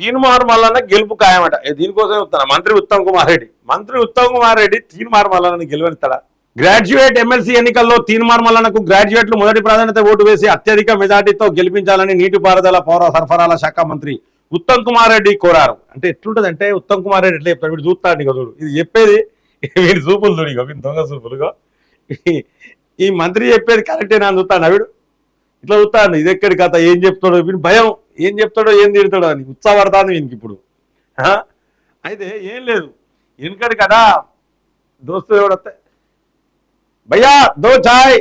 తీన్మార్ మల్లన్న గెలుపు ఖాయమట. దీనికోసం చెప్తాను. మంత్రి ఉత్తమ్ కుమార్ రెడ్డి తీన్మార్ మల్లన్నని గెలువెత్తాడా? గ్రాడ్యుయేట్ ఎమ్మెల్సీ ఎన్నికల్లో తీన్మార్ మల్లన్నకు గ్రాడ్యుయేట్లు మొదటి ప్రాధాన్యత ఓటు వేసి అత్యధిక మెజార్టీతో గెలిపించాలని నీటిపారుదల పౌర సరఫరాల శాఖ మంత్రి ఉత్తమ్ కుమార్ రెడ్డి కోరారు. అంటే ఎట్లుంటది అంటే ఉత్తమ్ కుమార్ రెడ్డి ఎట్లా చెప్తాడు, వీడు చూస్తాడు ఇక చూడు, ఇది చెప్పేది వీడు చూపులు చూడు, ఇక వీడు దొంగ చూపులుగా ఈ మంత్రి చెప్పేది కరెక్టే నా చూస్తాడు వీడు, ఇట్లా చూస్తాడు, ఇది ఎక్కడి కథ, ఏం చెప్తాడో వీడు భయం, ఏం చెప్తాడో ఏం తిడతాడో అని ఉత్సాహపడతాను వీనికి ఇప్పుడు. అయితే ఏం లేదు, వెనుకటి కదా దోస్తు ఎవడొస్తే భయ్యా దో చాయ్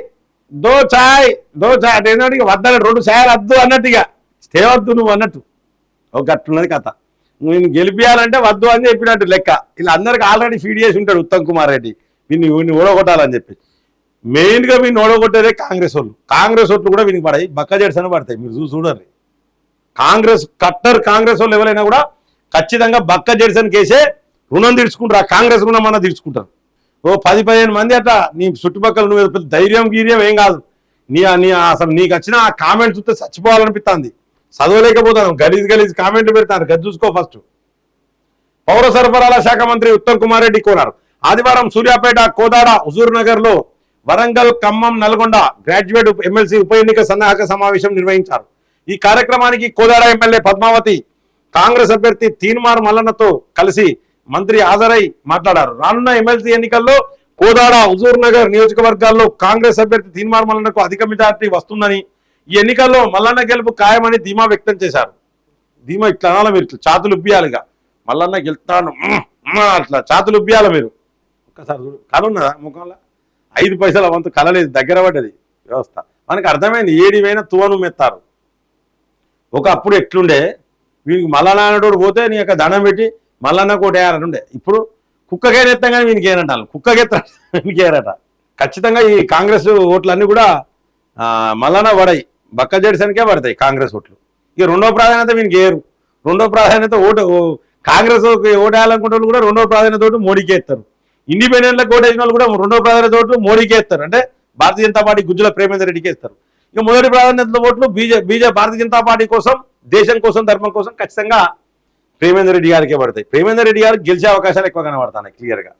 అంటే ఏంటంటే ఇక వద్దన్నట్టు, 2 ఛాయలు వద్దు అన్నట్టు, ఇక తేవద్దు నువ్వు అన్నట్టు ఒక అట్లున్నది కథ. నేను గెలిపియాలంటే వద్దు అని చెప్పినట్టు లెక్క. ఇలా అందరికి ఆల్రెడీ ఫీడ్ చేసి ఉంటాడు ఉత్తమ్ కుమార్ రెడ్డి వీడిని ఓడగొట్టాలని చెప్పి. మెయిన్గా వీడిని ఓడగొట్టేదే కాంగ్రెస్ ఓట్లు కూడా వీనికి పడాయి, బక్క జెడ్సన్ పడతాయి. మీరు చూడండి, కాంగ్రెస్ వాళ్ళు ఎవరైనా కూడా ఖచ్చితంగా బక్క జెడ్సన్ కేసే రుణం తీర్చుకుంటారు, ఆ కాంగ్రెస్ రుణం అన్న తీర్చుకుంటారు. ఓ 10-15 మంది అట్లా నీ చుట్టుపక్కల నువ్వు ధైర్యం గీర్యం ఏం కాదు, అసలు నీకు వచ్చిన ఆ కామెంట్ చూస్తే చచ్చిపోవాలనిపిస్తుంది, చదవలేకపోతాను, గలీజ్ కామెంట్లు పెడతాను, గది చూసుకో ఫస్ట్. పౌర సరఫరాల శాఖ మంత్రి ఉత్తమ్ కుమార్ రెడ్డి కోరారు. ఆదివారం సూర్యాపేట, కోదాడ, హుజూర్ నగర్ లో, వరంగల్, ఖమ్మం, నల్గొండ గ్రాడ్యుయేట్ ఎమ్మెల్సీ ఉప ఎన్నిక సన్నాహక సమావేశం నిర్వహించారు. ఈ కార్యక్రమానికి కోదాడ ఎమ్మెల్యే పద్మావతి, కాంగ్రెస్ అభ్యర్థి తీన్మార్ మల్లన్నతో కలిసి మంత్రి హాజరై మాట్లాడారు. రానున్న ఎమ్మెల్సీ ఎన్నికల్లో కోదాడ, హుజూర్ నగర్ నియోజకవర్గాల్లో కాంగ్రెస్ అభ్యర్థి తీన్మార్ మల్లన్నకు అధిక మెజార్టీ వస్తుందని, ఈ ఎన్నికల్లో మల్లన్న గెలుపు ఖాయమని ధీమా వ్యక్తం చేశారు. ధీమా ఇట్లా అనాలి మీరు, ఇట్లా చాతులు ఉబ్బియాలిగా, మల్లన్న గెలుస్తాను అట్లా చాతులు ఉబ్బియాలి మీరు. ఒక్కసారి చూడు, కళ ఉన్నదా ముఖంలో? 5 పైసల వంతు కలలేదు, దగ్గర పడ్డది వ్యవస్థ. మనకు అర్థమైంది, ఏడివైనా తువను మెత్తారు. ఒకప్పుడు ఎట్లుండే, వీనికి మల్లనాయనోడు పోతే నీ యొక్క దండం పెట్టి మల్లన్న కోటేయాలని ఉండే. ఇప్పుడు కుక్కకైనా ఎత్తాం కానీ వీనికి ఏనంటాను, వీనికి ఏరట. ఖచ్చితంగా ఈ కాంగ్రెస్ ఓట్లన్నీ కూడా మల్లన్న పడాయి, బక్క జెడ్సన్కే పడతాయి కాంగ్రెస్ ఓట్లు. ఇక 2వ ప్రాధాన్యత వీనికి ఏరు. 2వ ప్రాధాన్యత కాంగ్రెస్ ఓటేయాలనుకుంటే కూడా 2వ ప్రాధాన్యత ఓటు మోడీకే ఎత్తారు. ఇండిపెండెంట్లకు ఓటేసిన వాళ్ళు కూడా 2వ ప్రాధాన్యత ఓట్లు మోడీకే ఎత్తారు, అంటే భారతీయ జనతా పార్టీ గుజ్జుల ప్రేమేందర్ రెడ్డికే ఇస్తారు. ఇక మొదటి ప్రాధాన్యత ఓట్లు భారతీయ జనతా పార్టీ కోసం, దేశం కోసం, ధర్మం కోసం ఖచ్చితంగా ప్రేమేందర్ రెడ్డి గారికే పడతాయి. ప్రేమేందర్ రెడ్డి గారికి గెలిచే అవకాశాలు ఎక్కువ కనబడతాయి క్లియర్గా.